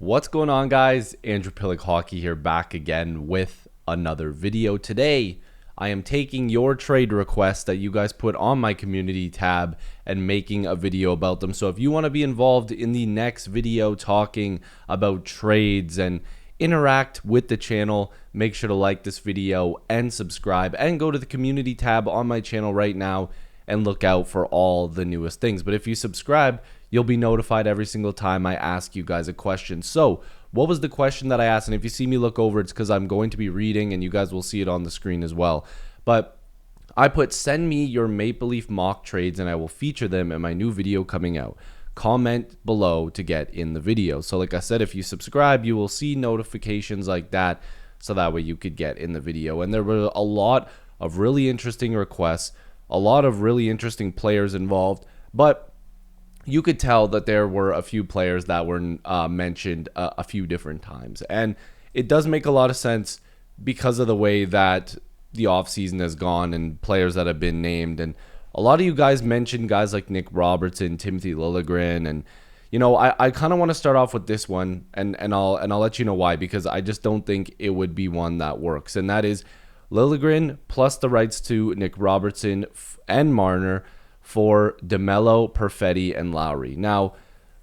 What's going on, guys? Andrew Piluk Hockey here, back again with another video. Today, I am taking your trade requests that you guys put on my community tab and making a video about them. So if you want to be involved in the next video talking about trades and interact with the channel, make sure to like this video and subscribe and go to the community tab on my channel right now and look out for all the newest things. But if you subscribe, you'll be notified every single time I ask you guys a question. So what was the question that I asked? And if you see me look over, it's because I'm going to be reading and you guys will see it on the screen as well. But I put, send me your Maple Leaf mock trades and I will feature them in my new video coming out. Comment below to get in the video. So like I said, if you subscribe, you will see notifications like that, so that way you could get in the video. And there were a lot of really interesting requests, a lot of really interesting players involved, but you could tell that there were a few players that were mentioned a few different times. And it does make a lot of sense because of the way that the offseason has gone and players that have been named. And a lot of you guys mentioned guys like Nick Robertson, Timothy Liljegren, and you know, I kind of want to start off with this one, and I'll let you know why, because I just don't think it would be one that works. And that is Liljegren plus the rights to Nick Robertson and Marner for DeMello, Perfetti, and Lowry. Now,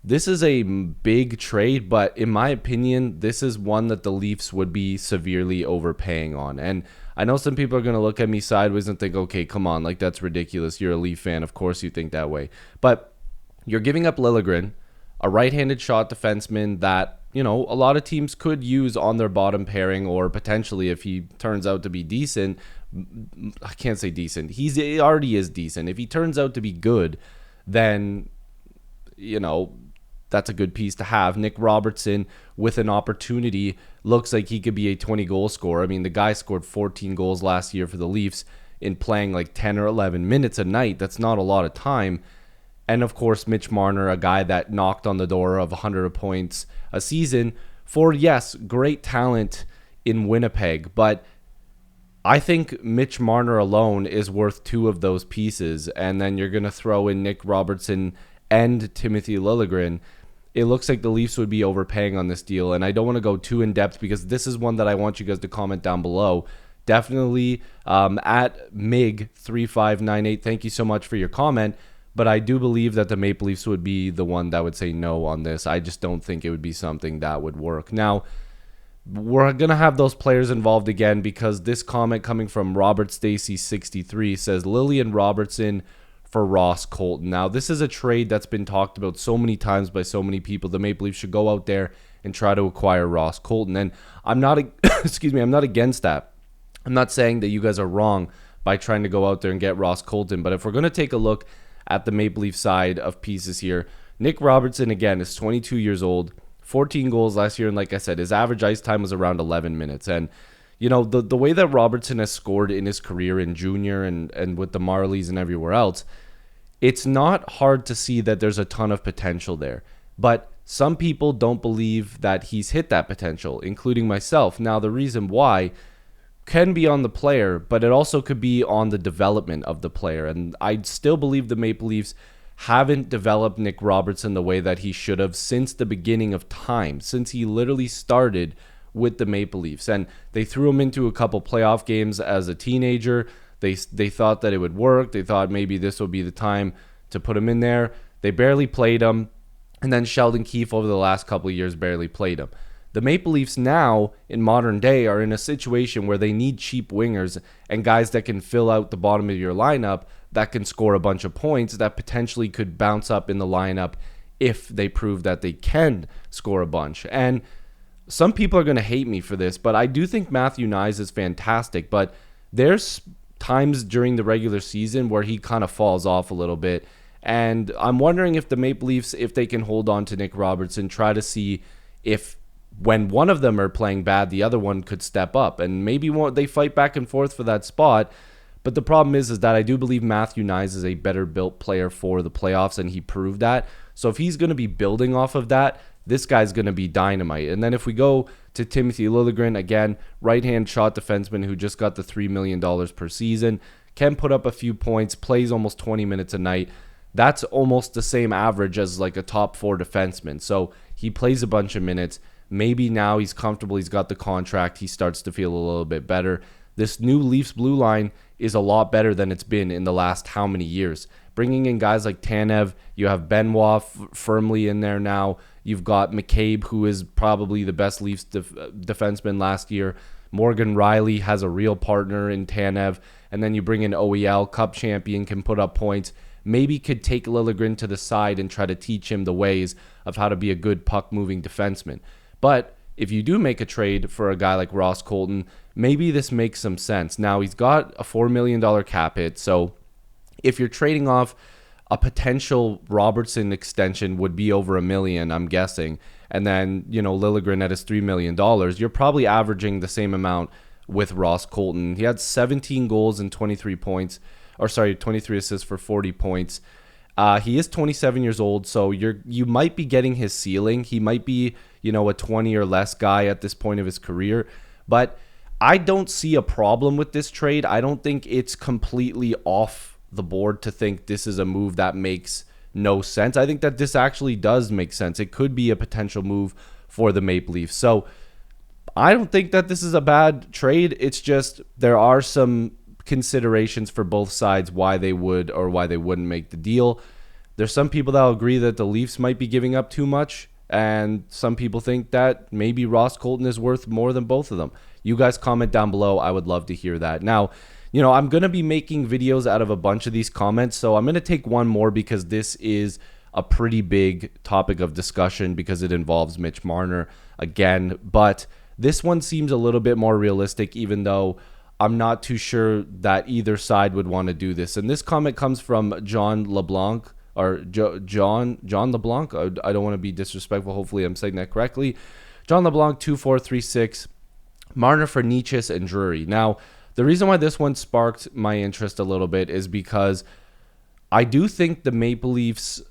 this is a big trade, but in my opinion, this is one that the Leafs would be severely overpaying on. And I know some people are going to look at me sideways and think, okay, come on, like that's ridiculous. You're a Leaf fan. Of course you think that way. But you're giving up Liljegren, a right-handed shot defenseman that, you know, a lot of teams could use on their bottom pairing, or potentially if he turns out to be decent. I can't say decent. He already is decent. If he turns out to be good, then, you know, that's a good piece to have. Nick Robertson with an opportunity looks like he could be a 20-goal scorer. I mean, the guy scored 14 goals last year for the Leafs in playing like 10 or 11 minutes a night. That's not a lot of time. And of course, Mitch Marner, a guy that knocked on the door of 100 points a season for, yes, great talent in Winnipeg, but I think Mitch Marner alone is worth two of those pieces, and then you're going to throw in Nick Robertson and Timothy Liljegren. It looks like the Leafs would be overpaying on this deal, and I don't want to go too in-depth because this is one that I want you guys to comment down below. Definitely at MIG3598, thank you so much for your comment, but I do believe that the Maple Leafs would be the one that would say no on this. I just don't think it would be something that would work. Now, we're going to have those players involved again because this comment coming from Robert Stacy 63 says Lillian Robertson for Ross Colton. Now, this is a trade that's been talked about so many times by so many people. The Maple Leafs should go out there and try to acquire Ross Colton. And I'm not, excuse me, I'm not against that. I'm not saying that you guys are wrong by trying to go out there and get Ross Colton. But if we're going to take a look at the Maple Leaf side of pieces here, Nick Robertson, again, is 22 years old. 14 goals last year, and like I said, his average ice time was around 11 minutes. And, you know, the way that Robertson has scored in his career in junior and with the Marlies and everywhere else, it's not hard to see that there's a ton of potential there. But some people don't believe that he's hit that potential, including myself. Now, the reason why can be on the player, but it also could be on the development of the player. And I still believe the Maple Leafs haven't developed Nick Robertson the way that he should have since the beginning of time, since he literally started with the Maple Leafs. And they threw him into a couple playoff games as a teenager. They thought that it would work. They thought maybe this would be the time to put him in there. They barely played him. And then Sheldon Keefe over the last couple of years barely played him. The Maple Leafs now, in modern day, are in a situation where they need cheap wingers and guys that can fill out the bottom of your lineup, that can score a bunch of points, that potentially could bounce up in the lineup if they prove that they can score a bunch. And some people are going to hate me for this, but I do think Matthew Knies is fantastic. But there's times during the regular season where he kind of falls off a little bit. And I'm wondering if the Maple Leafs, if they can hold on to Nick Robertson, try to see if when one of them are playing bad, the other one could step up. And maybe they fight back and forth for that spot. But the problem is that I do believe Matthew Knies is a better built player for the playoffs, and he proved that. So if he's going to be building off of that, this guy's going to be dynamite. And then if we go to Timothy Liljegren, again, right-hand shot defenseman who just got the $3 million per season, can put up a few points, plays almost 20 minutes a night. That's almost the same average as like a top four defenseman. So he plays a bunch of minutes. Maybe now he's comfortable, he's got the contract, he starts to feel a little bit better. This new Leafs blue line is a lot better than it's been in the last how many years. Bringing in guys like Tanev, you have Benoit firmly in there now. You've got McCabe, who is probably the best Leafs defenseman last year. Morgan Riley has a real partner in Tanev. And then you bring in OEL, Cup champion, can put up points. Maybe could take Liljegren to the side and try to teach him the ways of how to be a good puck-moving defenseman. But if you do make a trade for a guy like Ross Colton, maybe this makes some sense. Now, he's got a $4 million cap hit, so if you're trading off a potential Robertson extension would be over $1 million, I'm guessing, and then, Liljegren at his $3 million, you're probably averaging the same amount with Ross Colton. He had 17 goals and 23 assists for 40 points. He is 27 years old, so you might be getting his ceiling. He might be, a 20 or less guy at this point of his career, but I don't see a problem with this trade. I don't think it's completely off the board to think this is a move that makes no sense. I think that this actually does make sense. It could be a potential move for the Maple Leafs. So I don't think that this is a bad trade. It's just there are some considerations for both sides why they would or why they wouldn't make the deal. There's some people that will agree that the Leafs might be giving up too much, and some people think that maybe Ross Colton is worth more than both of them. You guys comment down below. I would love to hear that. Now, I'm going to be making videos out of a bunch of these comments, so I'm going to take one more because this is a pretty big topic of discussion because it involves Mitch Marner again. But this one seems a little bit more realistic, even though I'm not too sure that either side would want to do this. And this comment comes from John LeBlanc, or John LeBlanc. I don't want to be disrespectful. Hopefully I'm saying that correctly. John LeBlanc 2436, Marner for Necas and Drury. Now, the reason why this one sparked my interest a little bit is because I do think the Maple Leafs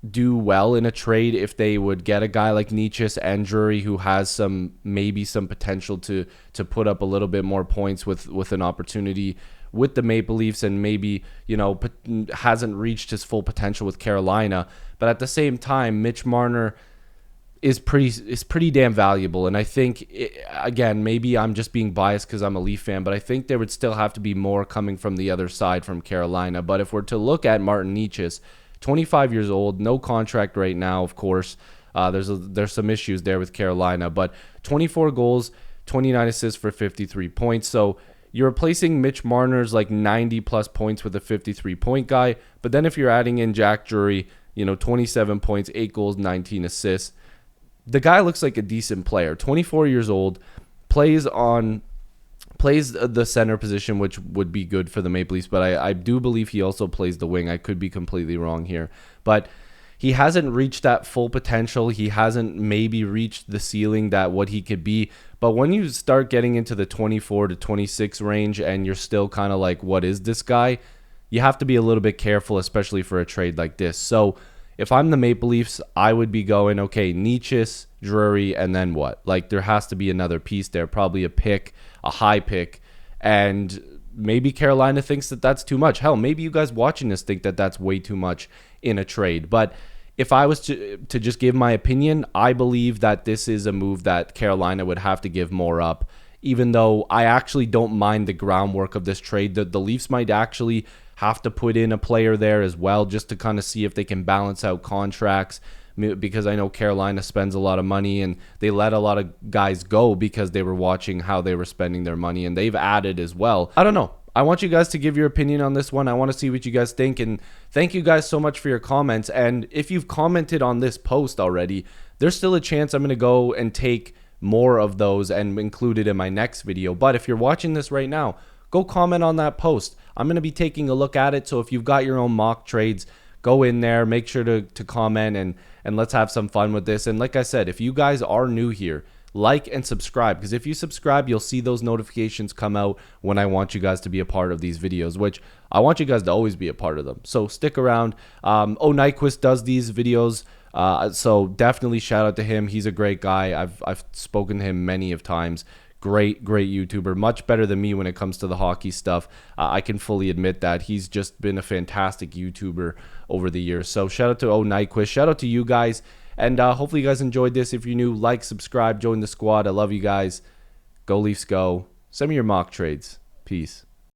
do well in a trade if they would get a guy like Necas and Drury who has maybe some potential to put up a little bit more points with an opportunity with the Maple Leafs, and maybe hasn't reached his full potential with Carolina. But at the same time, Mitch Marner is pretty damn valuable, and I think again, maybe I'm just being biased because I'm a Leaf fan, but I think there would still have to be more coming from the other side from Carolina. But if we're to look at Martin Necas, 25 years old, no contract right now, of course. There's some issues there with Carolina, but 24 goals, 29 assists for 53 points. So you're replacing Mitch Marner's like 90 plus points with a 53-point guy. But then if you're adding in Jack Drury, 27 points, 8 goals, 19 assists, the guy looks like a decent player. 24 years old, plays the center position, which would be good for the Maple Leafs, but I do believe he also plays the wing. I could be completely wrong here, but he hasn't reached that full potential. He hasn't maybe reached the ceiling that what he could be. But when you start getting into the 24 to 26 range and you're still kind of like, what is this guy? You have to be a little bit careful, especially for a trade like this. So if I'm the Maple Leafs, I would be going, okay, Necas, Drury, and then what? Like, there has to be another piece there, probably a high pick, and maybe Carolina thinks that that's too much. Hell, maybe you guys watching this think that that's way too much in a trade. But if I was to just give my opinion, I believe that this is a move that Carolina would have to give more up, even though I actually don't mind the groundwork of this trade. The Leafs might actually have to put in a player there as well, just to kind of see if they can balance out contracts, because I know Carolina spends a lot of money and they let a lot of guys go because they were watching how they were spending their money, and they've added as well. I don't know. I want you guys to give your opinion on this one. I want to see what you guys think, and thank you guys so much for your comments. And if you've commented on this post already, there's still a chance I'm going to go and take more of those and include it in my next video. But if you're watching this right now, go comment on that post. I'm going to be taking a look at it. So if you've got your own mock trades, go in there, make sure to comment, and let's have some fun with this. And like I said, if you guys are new here, like and subscribe, because if you subscribe, you'll see those notifications come out when I want you guys to be a part of these videos, which I want you guys to always be a part of them. So stick around. Nyquist does these videos, so definitely shout out to him. He's a great guy. I've spoken to him many of times. Great YouTuber, much better than me when it comes to the hockey stuff. I can fully admit that. He's just been a fantastic YouTuber over the years. So shout out to Nyquist, shout out to you guys, and hopefully you guys enjoyed this. If you're new, like, subscribe, join the squad. I love you guys. Go Leafs go. Send me your mock trades. Peace.